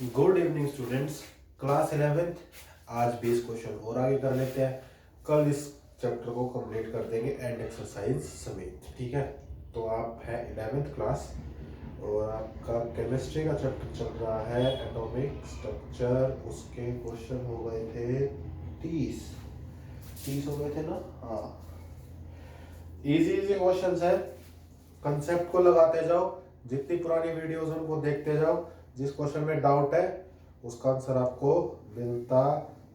Good evening students, class 11th। आज 20 question और आगे कर लेते हैं। कल इस चैप्टर को कंप्लीट कर देंगे एंड एक्सरसाइज समेत। ठीक है, तो आप है 11th क्लास और आपका केमिस्ट्री का चैप्टर चल रहा है एटॉमिक स्ट्रक्चर। उसके क्वेश्चन हो गए थे 30 हो गए थे ना। हाँ, इजी इजी क्वेश्चन है। कंसेप्ट को लगाते जाओ, जितनी पुरानी वीडियोस उनको देखते जाओ। जिस क्वेश्चन में डाउट है उसका आंसर आपको मिलता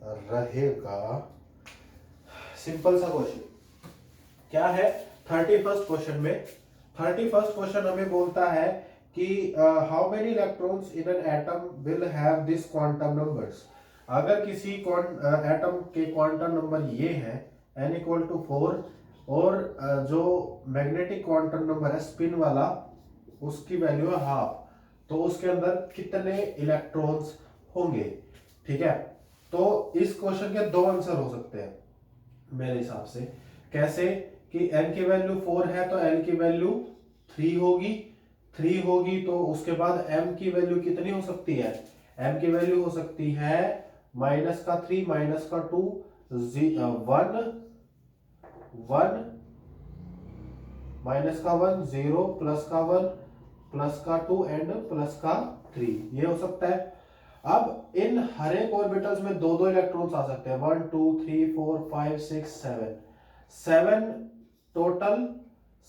रहेगा। सिंपल सा क्वेश्चन क्या है 31st क्वेश्चन में। 31st क्वेश्चन हमें बोलता है कि how many electrons in an atom will have this quantum numbers. अगर किसी एटम के क्वांटम नंबर ये है n इक्वल टू 4 और जो मैग्नेटिक क्वांटम नंबर है स्पिन वाला उसकी वैल्यू है हाफ, तो उसके अंदर कितने इलेक्ट्रॉन्स होंगे। ठीक है, तो इस क्वेश्चन के दो आंसर हो सकते हैं मेरे हिसाब से। कैसे कि n की वैल्यू 4 है तो l की वैल्यू 3 होगी तो उसके बाद m की वैल्यू कितनी हो सकती है। m की वैल्यू हो सकती है -3 -2 1 -1 0 +1 +2 एंड +3 ये हो सकता है। अब इन हर एक ऑर्बिटल्स में दो दो इलेक्ट्रॉन्स आ सकते हैं 1 2 3 4 5 6 7 टोटल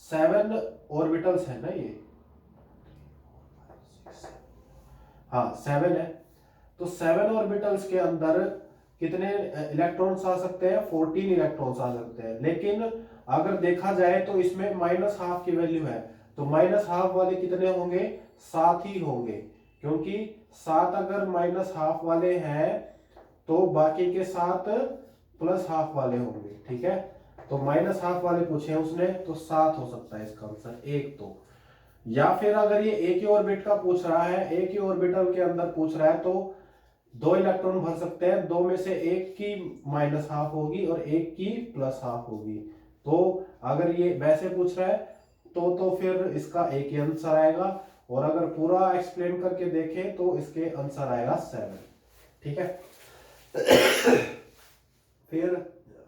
7 ऑर्बिटल्स है ना ये। हाँ 7 है, तो 7 ऑर्बिटल्स के अंदर कितने इलेक्ट्रॉन्स आ सकते हैं 14 इलेक्ट्रॉन्स आ सकते हैं। लेकिन अगर देखा जाए तो इसमें -12 की वैल्यू है, तो -12 वाले कितने होंगे 7 ही होंगे, क्योंकि 7 अगर -12 वाले हैं तो बाकी के 7 +12 वाले होंगे। ठीक है, तो -12 वाले पूछे हैं उसने तो 7 हो सकता है इसका आंसर एक। तो या फिर अगर ये एक ही ऑर्बिट का पूछ रहा है, एक ही ऑर्बिटल के अंदर पूछ रहा है तो दो इलेक्ट्रॉन भर सकते हैं, दो में से एक की -12 होगी और एक की +12 होगी। तो अगर ये वैसे पूछ रहा है तो फिर इसका एक ही आंसर आएगा, और अगर पूरा एक्सप्लेन करके देखें तो इसके आंसर आएगा 7। ठीक है, फिर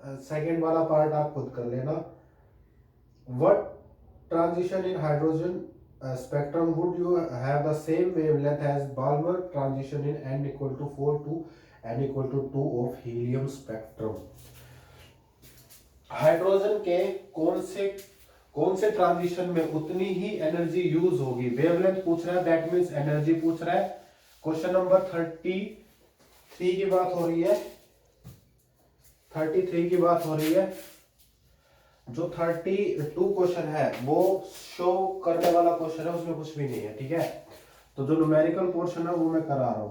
सेकंड वाला पार्ट आप खुद कर लेना। What transition in hydrogen spectrum would you have the same wavelength as Balmer transition in n equal to 4 to n equal to 2 of helium spectrum। Hydrogen के कौन से ट्रांजिशन में उतनी ही एनर्जी यूज होगी। वेवलेंथ पूछ रहा है, दैट मींस एनर्जी पूछ रहा है। क्वेश्चन नंबर 33 की बात हो रही है, 33 की बात हो रही है। जो 32 क्वेश्चन है वो शो करने वाला क्वेश्चन है, उसमें कुछ भी नहीं है। ठीक है, तो जो न्यूमेरिकल पोर्शन है वो मैं करा रहा हूं।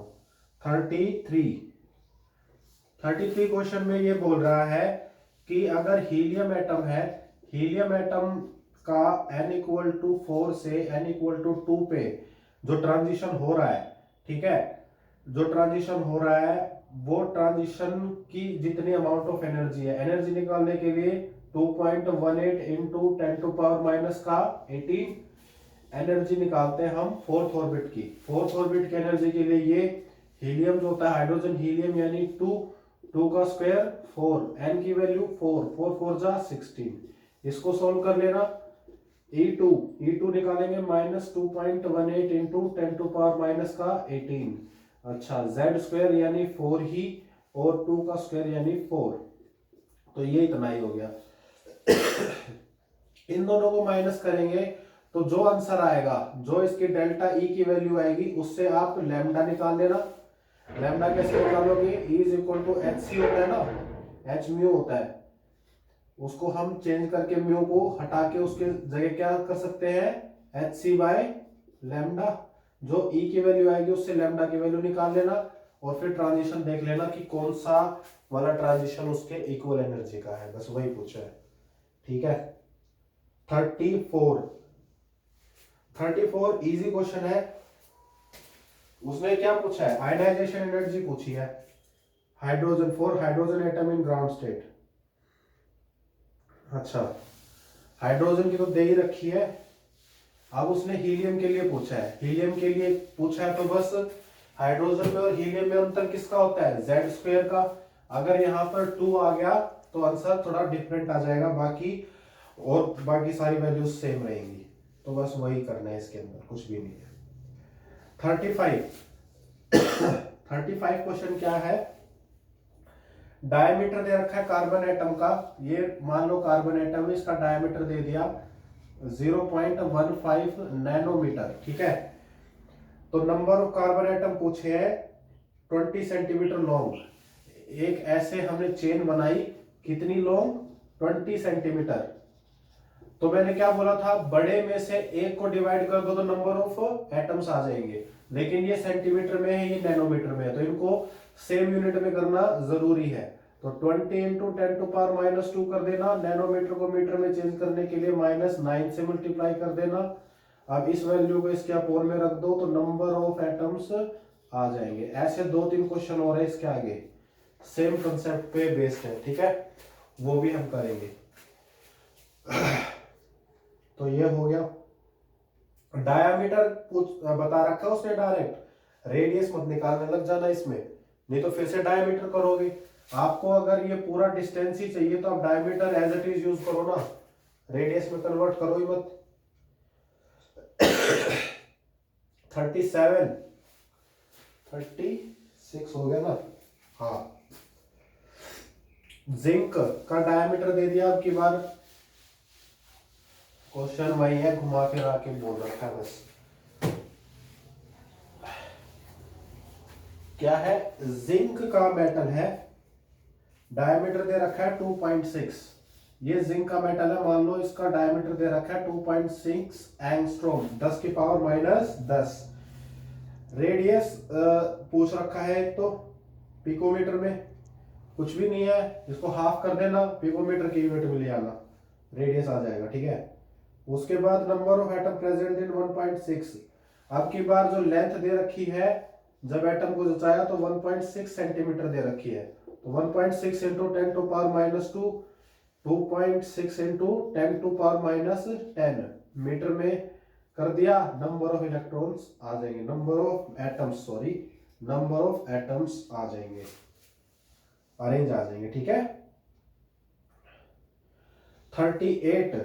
33 क्वेश्चन में ये बोल रहा है कि अगर हीलियम एटम है, हीलियम एटम का n इक्वल टू 4 से n इक्वल टू 2 पे जो ट्रांजिशन हो रहा है, ठीक है, जो ट्रांजिशन हो रहा है वो ट्रांजिशन की जितनी अमाउंट ऑफ एनर्जी है, एनर्जी निकालने के लिए 2.18 इंटू 10⁻⁻18 एनर्जी निकालते हैं हम फोर्थ ऑर्बिट की। फोर्थ ऑर्बिट की एनर्जी के लिए ये हीलियम जो होता है हाइड्रोजन हीलियम यानी 2 का स्क्वायर 4, n की वैल्यू 4 4 जा 16। इसको सॉल्व कर लेना। E2 निकालेंगे -2.18 इंटू 10⁻⁻18। अच्छा, z स्क्वायर यानी 4 ही और 2 का स्क्वायर यानी 4, तो ये इतना ही हो गया। इन दोनों को माइनस करेंगे तो जो आंसर आएगा, जो इसकी डेल्टा ई की वैल्यू आएगी उससे आप लैम्डा निकाल लेना। लैम्डा कैसे निकालोगे, E is equal to HC होता है ना, H म्यू होता है, उसको हम चेंज करके म्यू को हटा के उसके जगह क्या कर सकते हैं HC बाय लैम्डा। जो E की वैल्यू आएगी उससे लैम्डा की वैल्यू निकाल लेना और फिर ट्रांजिशन देख लेना कि कौन सा वाला ट्रांजिशन उसके इक्वल एनर्जी का है, बस वही पूछा है। ठीक है, 34 इजी क्वेश्चन है। उसने क्या पूछा है, आयनाइजेशन एनर्जी पूछी है hydrogen for hydrogen atom in ground state. अच्छा, हाइड्रोजन की तो दे ही रखी है, अब उसने हीलियम के लिए पूछा है। हीलियम के लिए पूछा है तो बस हाइड्रोजन में और हीलियम में अंतर किसका होता है, जेड स्क्वायर का। अगर यहाँ पर 2 आ गया तो आंसर थोड़ा डिफरेंट आ जाएगा, बाकी सारी वैल्यूज सेम रहेंगी। तो बस वही करना है, इसके अंदर कुछ भी नहीं है। 35 क्वेश्चन क्या है, डायमीटर दे रखा है कार्बन एटम का। ये मान लो कार्बन एटम है, इसका डायमीटर दे दिया 0.15 नैनोमीटर, ठीक है। तो नंबर ऑफ कार्बन एटम पूछे हैं 20 सेंटीमीटर लॉन्ग। एक ऐसे हमने चेन बनाई, कितनी लॉन्ग, 20 सेंटीमीटर। तो मैंने क्या बोला था, बड़े में से एक को डिवाइड कर दो तो नंबर ऑफ एटम्स आ जाएंगे, लेकिन ये सेंटीमीटर में है, ये नैनोमीटर में है, तो इनको सेम यूनिट में करना जरूरी है। तो 20 इंटू 10⁻² कर देना, नैनोमीटर को मीटर में चेंज करने के लिए -9 से मल्टीप्लाई कर देना। अब इस वैल्यू को इसके अपोन में रख दो तो नंबर ऑफ एटम्स आ जाएंगे। ऐसे 2-3 क्वेश्चन और है इसके आगे, सेम कंसेप्ट पे बेस्ड है, ठीक है, वो भी हम करेंगे। तो ये हो गया। डायामीटर बता रखा है उसने डायरेक्ट, रेडियस मत निकालने लग जाना इसमें, नहीं तो फिर से डायामीटर करोगे। आपको अगर ये पूरा डिस्टेंस ही चाहिए तो आप diameter as it is use करो ना, रेडियस में कन्वर्ट करो ही मत। 36 हो गया ना, हाँ। जिंक का डायमीटर दे दिया, अब की बार क्वेश्चन वही है, घुमा फिरा के बोल रखा है बस। क्या है, जिंक का मेटल है, डायमीटर दे रखा है 2.6। ये जिंक का मेटल है, मान लो इसका डायमीटर दे रखा है 2.6 एंगस्ट्रॉम, 10 की पावर -10। रेडियस पूछ रखा है, तो पिकोमीटर में कुछ भी नहीं है, इसको हाफ कर देना, पिकोमीटर की यूनिट में ले आना, रेडियस आ जाएगा, ठीक है। उसके बाद number of atom present in 1.6। अब की बार जो लेंथ दे रखी है, जब एटम को जचाया तो 1.6 सेंटीमीटर दे रखी है, तो 1.6 इंटू 10⁻², 2.6 इंटू 10⁻10 मीटर में कर दिया। नंबर ऑफ इलेक्ट्रॉन्स आ जाएंगे, नंबर ऑफ एटम्स आ जाएंगे, अरेंज आ जाएंगे, ठीक है। 38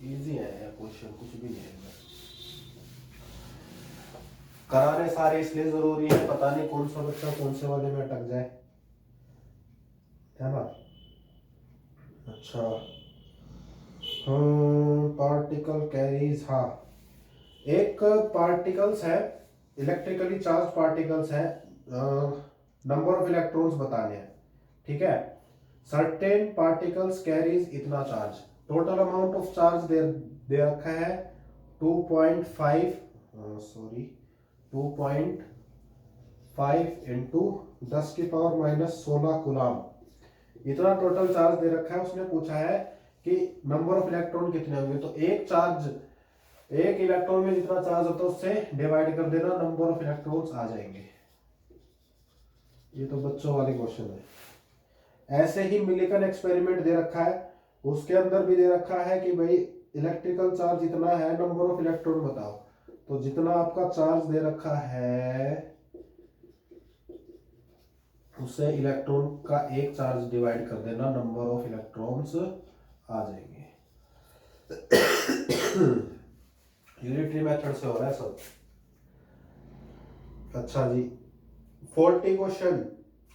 इजी है यार क्वेश्चन, कुछ भी नहीं है। कराने सारे इसलिए जरूरी है, पता नहीं कौन सा बच्चा कौन से वाले में अटक जाए, है ना। अच्छा, पार्टिकल कैरीज, हाँ, एक पार्टिकल्स है, इलेक्ट्रिकली चार्ज पार्टिकल्स है, नंबर ऑफ इलेक्ट्रॉन्स बताने हैं, ठीक है। सर्टेन पार्टिकल्स कैरीज इतना charge, total amount of charge दे रखा है 2.5 इंटू 10 की पावर -16 कूलम, इतना टोटल चार्ज दे रखा है। उसने पूछा है कि नंबर ऑफ इलेक्ट्रॉन कितने होंगे, तो एक इलेक्ट्रॉन में जितना चार्ज होता है उससे डिवाइड कर देना, नंबर ऑफ इलेक्ट्रॉन्स आ जाएंगे। ये तो बच्चों वाले क्वेश्चन है। ऐसे ही मिलिकन एक्सपेरिमेंट दे रखा है, उसके अंदर भी दे रखा है कि भाई इलेक्ट्रिकल चार्ज इतना है, नंबर ऑफ इलेक्ट्रॉन बताओ। तो जितना आपका चार्ज दे रखा है उससे इलेक्ट्रॉन का एक चार्ज डिवाइड कर देना, नंबर ऑफ इलेक्ट्रॉन्स आ जाएंगे। यूनिटरी मेथड से हो रहा है सब। अच्छा जी, 40 क्वेश्चन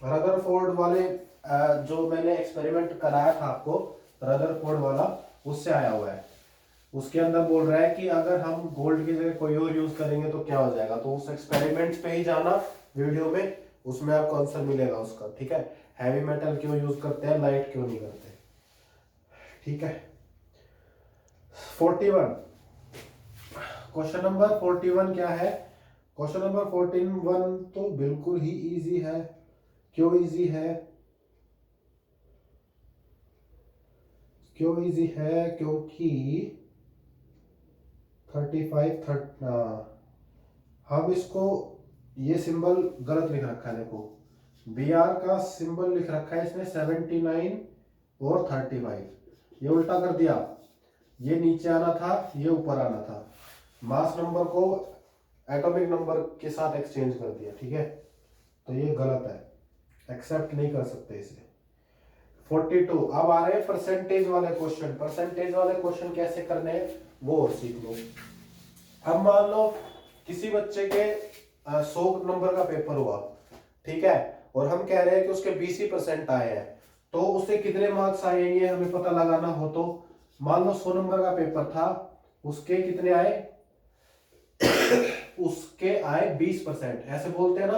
रदरफोर्ड वाले, जो मैंने एक्सपेरिमेंट कराया था आपको रदरफोर्ड वाला, उससे आया हुआ है। उसके अंदर बोल रहा है कि अगर हम गोल्ड की जगह कोई और यूज करेंगे तो क्या हो जाएगा। तो उस एक्सपेरिमेंट पे ही जाना वीडियो में, उसमें आपको आंसर मिलेगा उसका, ठीक है। हैवी मेटल क्यों यूज करते हैं, लाइट क्यों नहीं करते, ठीक है। 41 क्वेश्चन नंबर 41 क्या है, क्वेश्चन नंबर 41 तो बिल्कुल ही इजी है। क्यों इजी है, क्योंकि 35 हम इसको, ये सिंबल गलत लिख रखा है, देखो बी आर का सिंबल लिख रखा है इसने 79 और 35, ये उल्टा कर दिया। ये नीचे आना था, ये ऊपर आना था। मास नंबर को एटॉमिक नंबर के साथ एक्सचेंज कर दिया, ठीक है, तो ये गलत है, एक्सेप्ट नहीं कर सकते इसे। 42। अब आ रहे हैं परसेंटेज वाले क्वेश्चन। परसेंटेज वाले क्वेश्चन कैसे करने हैं वो और सीख लो। अब मान लो किसी बच्चे के 100 नंबर का पेपर हुआ, ठीक है, और हम कह रहे हैं कि उसके 20% आए हैं, तो उससे कितने मार्क्स आएंगे हमें पता लगाना हो। तो मान लो 100 नंबर का पेपर था, उसके कितने आए, उसके आए 20%। ऐसे बोलते हैं ना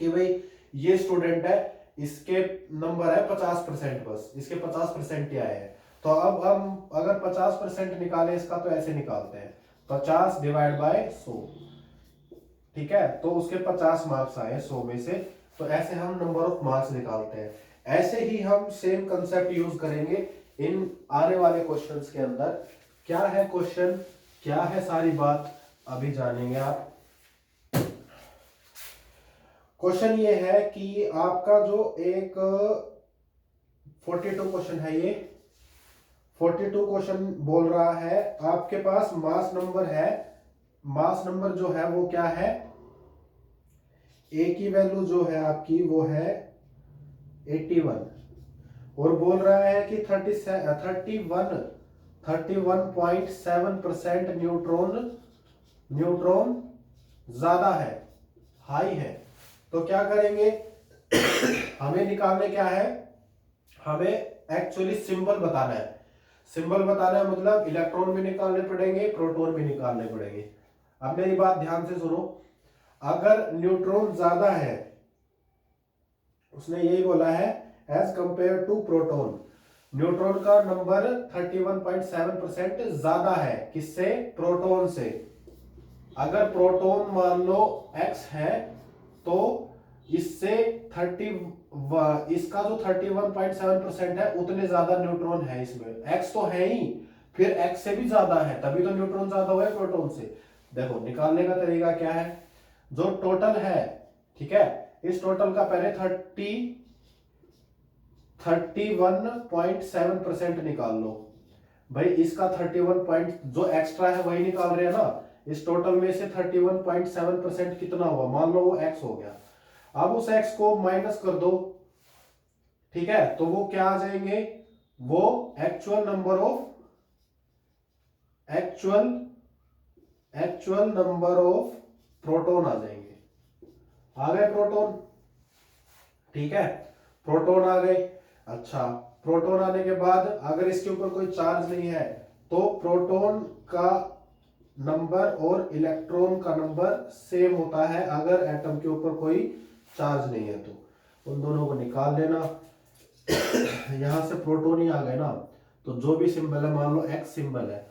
कि भाई ये स्टूडेंट है, इसके नंबर है 50%, बस इसके 50% ही आए हैं। तो अब हम अगर 50% निकाले इसका तो ऐसे निकालते हैं 50 डिवाइड बाय 100, ठीक है, तो उसके 50 मार्क्स आए 100 में से। तो ऐसे हम नंबर ऑफ मार्क्स निकालते हैं। ऐसे ही हम सेम कंसेप्ट यूज करेंगे इन आने वाले क्वेश्चंस के अंदर। क्या है क्वेश्चन, क्या है सारी बात अभी जानेंगे आप। क्वेश्चन ये है कि आपका जो एक 42 क्वेश्चन है, ये 42 क्वेश्चन बोल रहा है आपके पास मास नंबर है। मास नंबर जो है वो क्या है, ए की वैल्यू जो है आपकी वो है 81, और बोल रहा है कि 31.7% न्यूट्रॉन ज्यादा है, हाई है। तो क्या करेंगे, हमें निकालने क्या है, हमें एक्चुअली सिंबल बताना है। सिंबल बताना है मतलब इलेक्ट्रॉन भी निकालने पड़ेंगे, प्रोटॉन भी निकालने पड़ेंगे। अब मेरी बात ध्यान से सुनो, अगर न्यूट्रॉन ज्यादा है, उसने यही बोला है as compare to proton, neutron का नंबर 31.7% ज्यादा है किससे, प्रोटॉन से। अगर प्रोटॉन मान लो x है तो इससे 30, इसका जो 31.7% है उतने ज्यादा न्यूट्रॉन है इसमें। x तो है ही, फिर x से भी ज्यादा है, तभी तो न्यूट्रॉन ज्यादा हुआ है प्रोटॉन से। देखो निकालने का तरीका क्या है, जो टोटल है, ठीक है, इस टोटल का पहले 31.7% निकाल लो। भाई इसका 31 पॉइंट जो एक्स्ट्रा है वही निकाल रहे हैं ना, इस टोटल में से 31.7% कितना हुआ, मान लो वो x हो गया। अब उस x को माइनस कर दो, ठीक है, तो वो क्या आ जाएंगे, वो एक्चुअल नंबर ऑफ प्रोटॉन आ जाएंगे। आ गए प्रोटॉन, ठीक है, प्रोटॉन आ गए। अच्छा, प्रोटॉन आने के बाद अगर इसके ऊपर कोई चार्ज नहीं है तो प्रोटॉन का नंबर और इलेक्ट्रॉन का नंबर सेम होता है अगर एटम के ऊपर कोई चार्ज नहीं है। तो उन दोनों को निकाल लेना। यहां से प्रोटॉन ही आ गए ना, तो जो भी सिंबल है, मान लो x सिंबल है,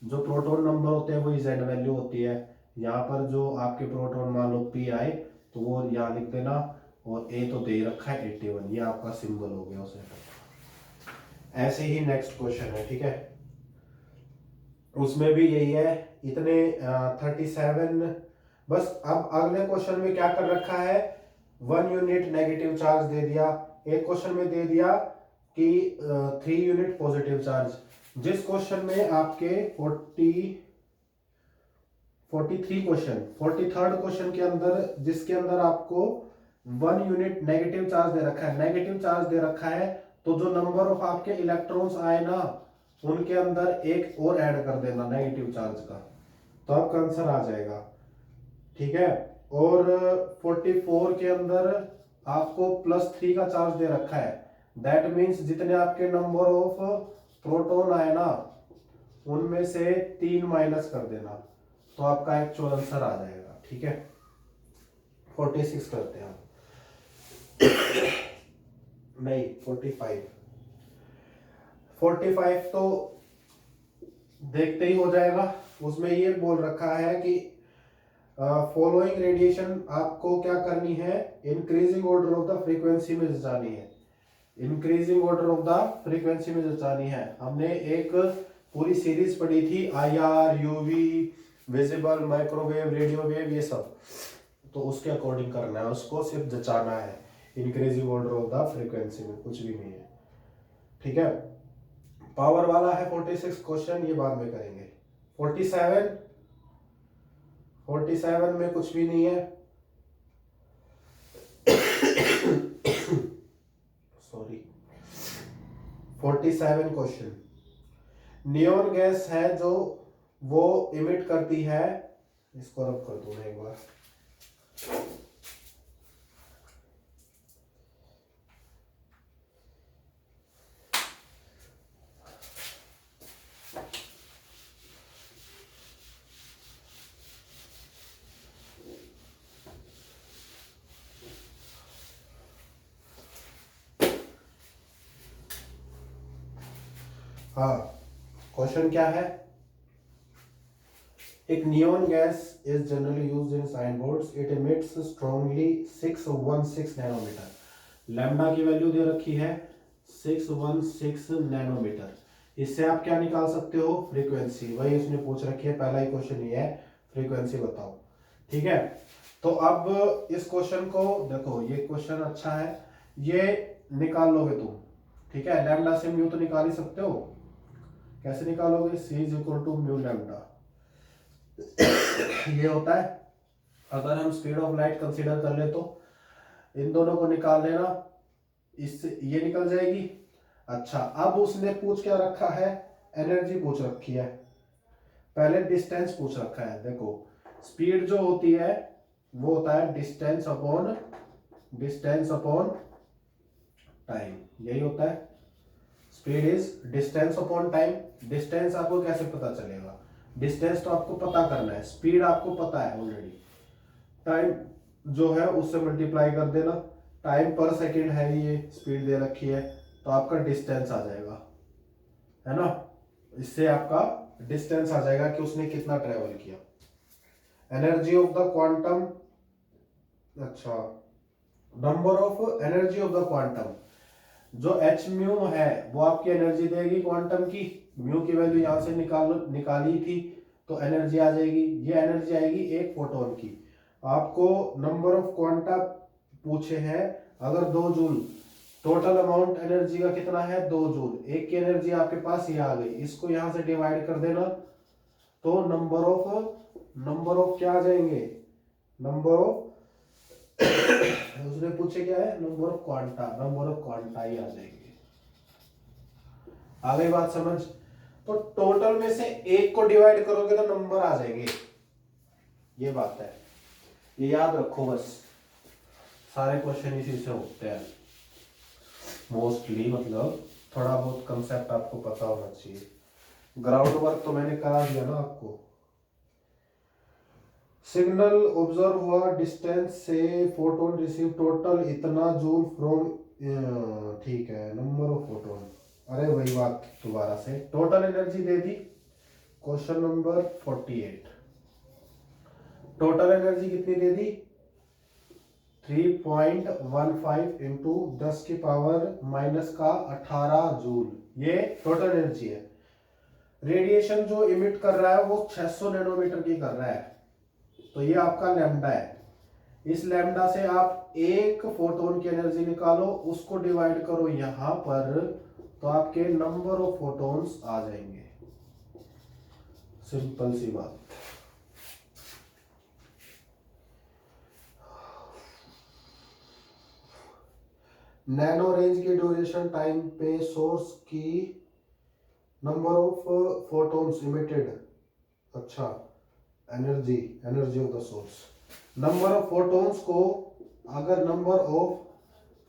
जो प्रोटॉन नंबर होते हैं वही z वैल्यू होती है। यहाँ पर जो आपके प्रोटॉन मान लो p आए तो वो यहाँ लिख देना, और a तो दे रखा है 81, ये आपका सिंबल हो गया उस एटम। ऐसे ही नेक्स्ट क्वेश्चन है, ठीक है, उसमें भी यही है, इतने 37। बस अब अगले क्वेश्चन में क्या कर रखा है, 1 यूनिट नेगेटिव चार्ज दे दिया, एक क्वेश्चन में दे दिया कि 3 यूनिट पॉजिटिव चार्ज। जिस क्वेश्चन में आपके 43 क्वेश्चन, 43rd क्वेश्चन के अंदर जिसके अंदर आपको 1 यूनिट नेगेटिव चार्ज दे रखा है, नेगेटिव चार्ज दे रखा है, तो जो नंबर ऑफ आपके इलेक्ट्रॉन्स आए ना उनके अंदर एक और ऐड कर देना नेगेटिव चार्ज का, तो आपका आंसर आ जाएगा, ठीक है। और 44 के अंदर आपको +3 का चार्ज दे रखा है, दैट मीन्स जितने आपके नंबर ऑफ प्रोटॉन आए ना उनमें से 3 माइनस कर देना, तो आपका एक्चुअल आंसर आ जाएगा, ठीक है। 46 करते हैं नहीं 45 तो देखते ही हो जाएगा। उसमें ये बोल रखा है कि फॉलोइंग रेडिएशन आपको क्या करनी है, increasing order of the frequency में जचानी है, increasing order of the frequency में जचानी है। हमने एक पूरी सीरीज पढ़ी थी, IR, UV, visible, microwave, radio wave, ये सब, तो उसके अकॉर्डिंग करना है, उसको सिर्फ जचाना है। Increasing order of the frequency में कुछ भी नहीं है, ठीक है। पावर वाला है 46 क्वेश्चन, ये बाद में करेंगे। 47 में कुछ भी नहीं है। Sorry, 47 question. नियोन गैस है जो वो इमिट करती है, इसको रब कर दूं मैं एक बार। हाँ, क्वेश्चन क्या है? एक neon gas is generally used in sign boards, it emits strongly 616 nanometre. Lambda की वैल्यू दे रखी है 616 नैनोमीटर। इससे आप क्या निकाल सकते हो? फ्रीक्वेंसी। वही उसने पूछ रखी है, पहला ही क्वेश्चन ये है, फ्रीक्वेंसी बताओ। ठीक है, तो अब इस क्वेश्चन को देखो, ये क्वेश्चन अच्छा है, ये निकाल लोगे तुम। ठीक है, लैम्डा से म्यू तो निकाल ही सकते हो। कैसे निकालोगे? C is equal to mu lambda. ये होता है, अगर हम स्पीड ऑफ लाइट कंसीडर कर ले तो इन दोनों को निकाल लेना, इससे ये निकल जाएगी। अच्छा, अब उसने पूछ क्या रखा है? एनर्जी पूछ रखी है। पहले डिस्टेंस पूछ रखा है। देखो, स्पीड जो होती है वो होता है डिस्टेंस अपॉन टाइम, यही होता है। Speed is distance upon time. Distance आपको कैसे पता चलेगा? डिस्टेंस तो आपको पता करना है, स्पीड आपको पता है ऑलरेडी। टाइम जो है उससे मल्टीप्लाई कर देना, टाइम पर सेकंड है, ये स्पीड दे रखी है, तो आपका डिस्टेंस आ जाएगा, है ना। इससे आपका डिस्टेंस आ जाएगा कि उसने कितना ट्रेवल किया। एनर्जी ऑफ द क्वांटम, अच्छा, number of energy of the quantum, जो एच म्यू है वो आपकी एनर्जी देगी क्वांटम की। म्यू की वैल्यू यहां से निकाली थी तो एनर्जी आ जाएगी, ये एनर्जी आएगी एक फोटोन की। आपको नंबर ऑफ क्वांटा पूछे हैं, अगर 2 जूल, टोटल अमाउंट एनर्जी का कितना है? 2 जूल। एक की एनर्जी आपके पास ये आ गई, इसको यहां से डिवाइड कर देना, तो नंबर ऑफ क्या आ जाएंगे? नंबर ऑफ उसने पूछे क्या है? नंबर ऑफ क्वांटा ही आ जाएंगे। आ गई बात समझ? तो टोटल में से एक को डिवाइड करोगे तो नंबर आ जाएंगे, ये बात है, ये याद रखो बस। सारे क्वेश्चन इसी से होते हैं मोस्टली, मतलब थोड़ा बहुत कंसेप्ट आपको पता होना चाहिए। ग्राउंड वर्क तो मैंने करा दिया ना आपको। सिग्नल ऑब्जर्व हुआ डिस्टेंस से, फोटोन रिसीव, टोटल इतना जूल फ्रॉम, ठीक है, नंबर ऑफ फोटोन। अरे वही बात दोबारा से, टोटल एनर्जी दे दी। क्वेश्चन नंबर 48, टोटल एनर्जी कितनी दे दी? 3.15 इंटू 10 की पावर माइनस का 18 जूल, ये टोटल एनर्जी है। रेडिएशन जो इमिट कर रहा है वो 600 नैनोमीटर की कर रहा है, तो ये आपका लैम्डा है। इस लैम्डा से आप एक फोटोन की एनर्जी निकालो, उसको डिवाइड करो यहां पर, तो आपके नंबर ऑफ फोटोन्स आ जाएंगे। सिंपल सी बात। नैनो रेंज की ड्यूरेशन टाइम पे सोर्स की नंबर ऑफ फोटोन्स इमिटेड, अच्छा, energy of the source. Number of photons को, अगर नंबर ऑफ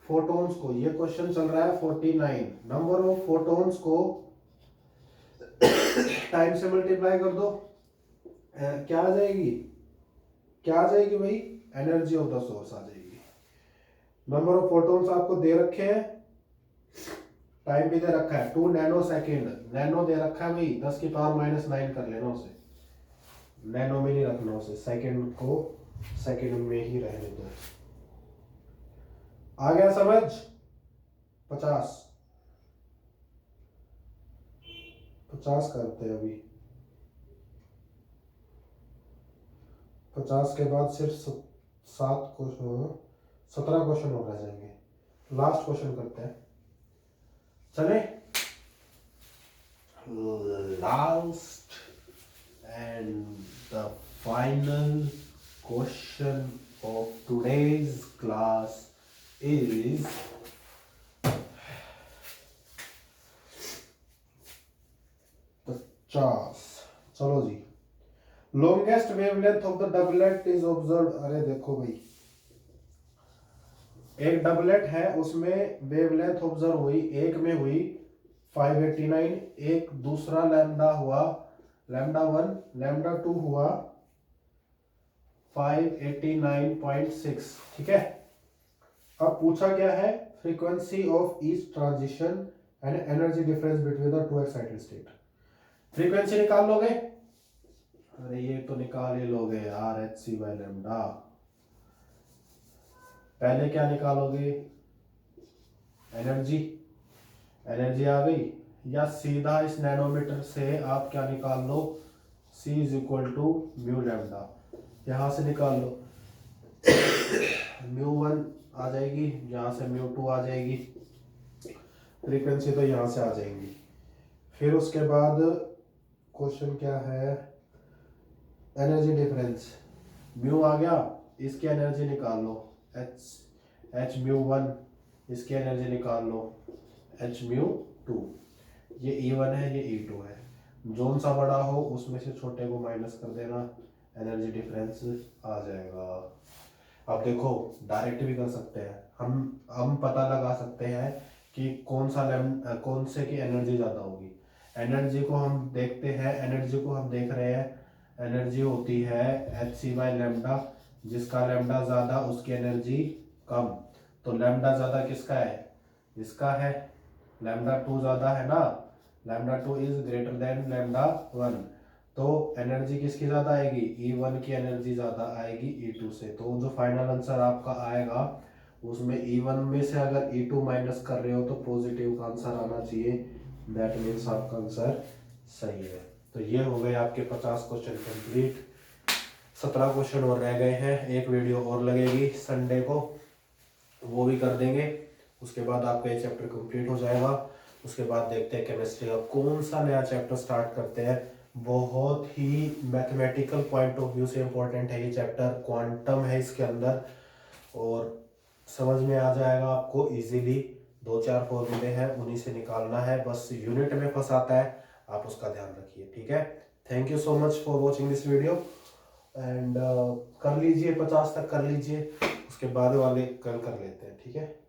फोटोन्स को, ये क्वेश्चन चल रहा है 49, नंबर ऑफ फोटोन्स को टाइम से मल्टीप्लाई कर दो, क्या आ जाएगी? क्या आ जाएगी भाई? एनर्जी ऑफ द सोर्स आ जाएगी। नंबर ऑफ फोटोन्स आपको दे रखे हैं, टाइम भी दे रखा है 2 नैनो सेकेंड, नैनो दे रखा है भाई, 10 की पावर माइनस 9 कर लेना उसे, नैनो में नहीं रखना उसे, सेकेंड को सेकेंड में ही रहने दो। आ गया समझ? 50 करते हैं अभी, 50 के बाद सिर्फ 7 क्वेश्चन, 17 क्वेश्चन और रह जाएंगे। लास्ट क्वेश्चन करते हैं, चले? Last and the final question of today's class is 50। चलो जी, longest wavelength of the doublet is observe. अरे देखो भाई, एक डबलेट है उसमें वेवलेंथ ऑब्जर्व हुई, एक में हुई 589, एक दूसरा लैम्डा हुआ लैम्डा 1, लैम्डा 2 हुआ 589.6। ठीक है, अब पूछा गया है frequency of each transition and energy difference between the two excited state. Frequency निकाल लोगे? अरे ये तो निकाल ही लोगे यार, एच सी बाई लैम्डा। पहले क्या निकालोगे? एनर्जी। एनर्जी आ गई, या सीधा इस नैनोमीटर से आप क्या निकाल लो? C is equal to mu lambda, यहां से निकाल लो। म्यू 1 आ जाएगी, यहाँ से म्यू 2 आ जाएगी, फ्रीक्वेंसी तो यहाँ से आ जाएंगी। फिर उसके बाद क्वेश्चन क्या है? Energy difference. म्यू आ गया, इसकी एनर्जी निकाल लो, एच म्यू 1, इसकी एनर्जी निकाल लो एच म्यू 2। ये E1 है, ये E2 है, जोन सा बड़ा हो उसमें से छोटे को माइनस कर देना, एनर्जी डिफरेंस आ जाएगा। अब देखो, डायरेक्ट भी कर सकते हैं हम पता लगा सकते हैं कि कौन से की एनर्जी ज़्यादा होगी। एनर्जी को हम देखते हैं, एनर्जी को हम देख रहे हैं, एनर्जी होती है एच सी बाई लैम्डा, जिसका लैम्डा ज़्यादा उसकी एनर्जी कम। तो लैम्डा ज़्यादा किसका है? इसका है। लैम्डा 2 ज़्यादा है ना, lambda 2 is greater than lambda 1, तो एनर्जी किसकी ज़्यादा आएगी? E1 की एनर्जी ज़्यादा आएगी E2 से। तो जो फाइनल आंसर आपका आएगा उसमें E1 में से अगर E2 माइनस कर रहे हो तो पॉजिटिव का आंसर आना चाहिए, दैट मीन्स आपका आंसर सही है। तो ये हो गए आपके 50 क्वेश्चन कंप्लीट। 17 क्वेश्चन और रह गए हैं, एक वीडियो और लगेगी संडे को, वो भी कर देंगे। उसके बाद आपका ये चैप्टर कंप्लीट हो जाएगा। उसके बाद देखते हैं केमिस्ट्री का कौन सा नया चैप्टर स्टार्ट करते हैं। बहुत ही मैथमेटिकल पॉइंट ऑफ व्यू से इम्पोर्टेंट है ये चैप्टर, क्वांटम है इसके अंदर, और समझ में आ जाएगा आपको इजीली। 2-4 फॉर्मूले हैं, उन्हीं से निकालना है, बस यूनिट में फंसाता है, आप उसका ध्यान रखिए। ठीक है, thank you so much for watching this video and कर लीजिए, 50 तक कर लीजिए, उसके बाद वाले कल कर लेते हैं। ठीक है।